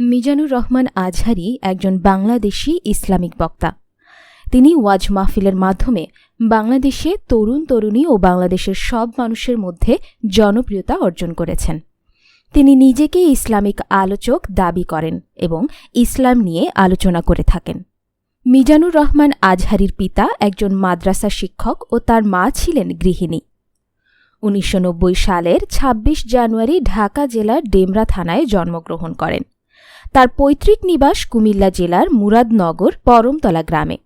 মিজানুর রহমান আজহারী একজন বাংলাদেশী ইসলামিক বক্তা। তিনি ওয়াজ মাহফিলের মাধ্যমে বাংলাদেশে তরুণ তরুণী ও বাংলাদেশের সব মানুষের মধ্যে জনপ্রিয়তা অর্জন করেছেন। তিনি নিজেকে ইসলামিক আলোচক দাবি করেন এবং ইসলাম নিয়ে আলোচনা করে থাকেন। মিজানুর রহমান আজহারীর পিতা একজন মাদ্রাসা শিক্ষক ও তার মা ছিলেন গৃহিণী। ১৯৯০ সালের ২৬ জানুয়ারি ঢাকা জেলার ডেমরা থানায় জন্মগ্রহণ করেন। তার পৈতৃক নিবাস কুমিল্লা জেলার মুরাদনগর পরমতলা গ্রামে।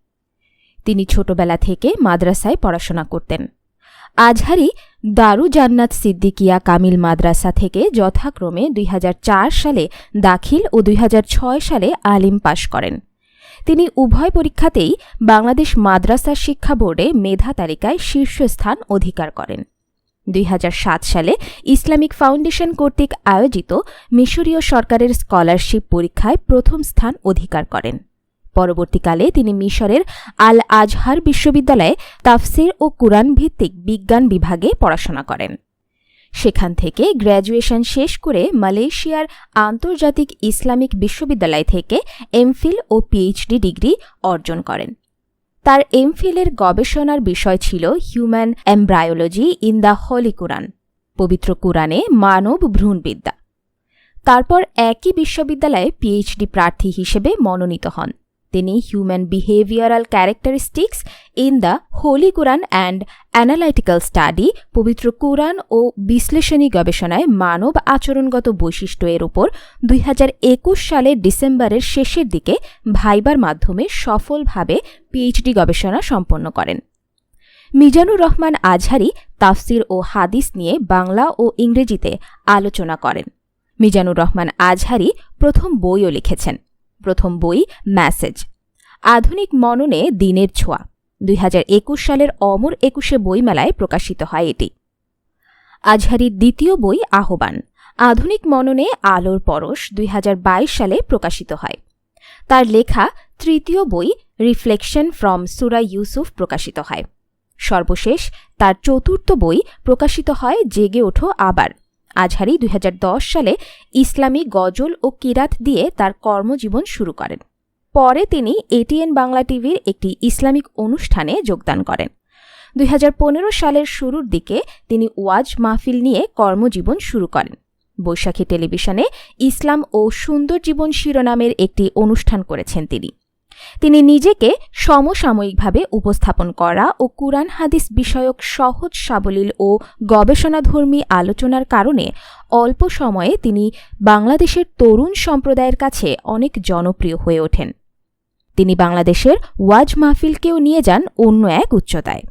তিনি ছোটবেলা থেকে মাদ্রাসায় পড়াশোনা করতেন। আজহারী দারু জান্নাত সিদ্দিকিয়া কামিল মাদ্রাসা থেকে যথাক্রমে ২০০৪ সালে দাখিল ও ২০০৬ সালে আলিম পাশ করেন। তিনি উভয় পরীক্ষাতেই বাংলাদেশ মাদ্রাসা শিক্ষা বোর্ডে মেধা তালিকায় শীর্ষস্থান অধিকার করেন। ২০০৭ সালে ইসলামিক ফাউন্ডেশন কর্তৃক আয়োজিত মিশরীয় সরকারের স্কলারশিপ পরীক্ষায় প্রথম স্থান অধিকার করেন। পরবর্তীকালে তিনি মিশরের আল আজহার বিশ্ববিদ্যালয়ে তাফসির ও কুরআন ভিত্তিক বিজ্ঞান বিভাগে পড়াশোনা করেন। সেখান থেকে গ্র্যাজুয়েশন শেষ করে মালয়েশিয়ার আন্তর্জাতিক ইসলামিক বিশ্ববিদ্যালয় থেকে এমফিল ও পিএইচডি ডিগ্রি অর্জন করেন। তার এমফিলের গবেষণার বিষয় ছিল human embryology in the holy Quran, পবিত্র কুরআনে মানব ভ্রূণবিদ্যা। তারপর একই বিশ্ববিদ্যালয়ে পিএইচডি প্রার্থী হিসেবে মনোনীত হন। তিনি human behavioural characteristics in the holy Quran and analytical study, পবিত্র কুরআন ও বিশ্লেষণী গবেষণায় মানব আচরণগত বৈশিষ্ট্য এর উপর ২০২১ সালের ডিসেম্বরের শেষের দিকে ভাইবার মাধ্যমে সফলভাবে পিএইচডি গবেষণা সম্পন্ন করেন। মিজানুর রহমান আজহারী তাফসির ও হাদিস নিয়ে বাংলা ও ইংরেজিতে আলোচনা করেন। মিজানুর রহমান আজহারী প্রথম বইও লিখেছেন। প্রথম বই মেসেজ, আধুনিক মননে দিনের ছোঁয়া, ২০২১ সালের অমর ২১শে বইমেলায় প্রকাশিত হয় এটি। আজহারীর দ্বিতীয় বই আহ্বান, আধুনিক মননে আলোর পরশ, ২০২২ সালে প্রকাশিত হয়। তার লেখা তৃতীয় বই রিফ্লেকশন ফ্রম সূরা ইউসুফ প্রকাশিত হয়। সর্বশেষ তার চতুর্থ বই প্রকাশিত হয় জেগে ওঠো আবার। আজহারী ২০১০ সালে ইসলামী গজল ও কিরাত দিয়ে তার কর্মজীবন শুরু করেন। পরে তিনি এটিএন বাংলা টিভির একটি ইসলামিক অনুষ্ঠানে যোগদান করেন। ২০১৫ সালের শুরুর দিকে তিনি ওয়াজ মাহফিল নিয়ে কর্মজীবন শুরু করেন। বৈশাখী টেলিভিশনে ইসলাম ও সুন্দর জীবন শিরোনামের একটি অনুষ্ঠান করেছেন তিনি। তিনি নিজেকে সমসাময়িকভাবে উপস্থাপন করা ও কুরআন হাদিস বিষয়ক সহজ সাবলীল ও গবেষণাধর্মী আলোচনার কারণে অল্প সময়ে তিনি বাংলাদেশের তরুণ সম্প্রদায়ের কাছে অনেক জনপ্রিয় হয়ে ওঠেন। তিনি বাংলাদেশের ওয়াজ মাহফিলকেও নিয়ে যান অন্য এক উচ্চতায়।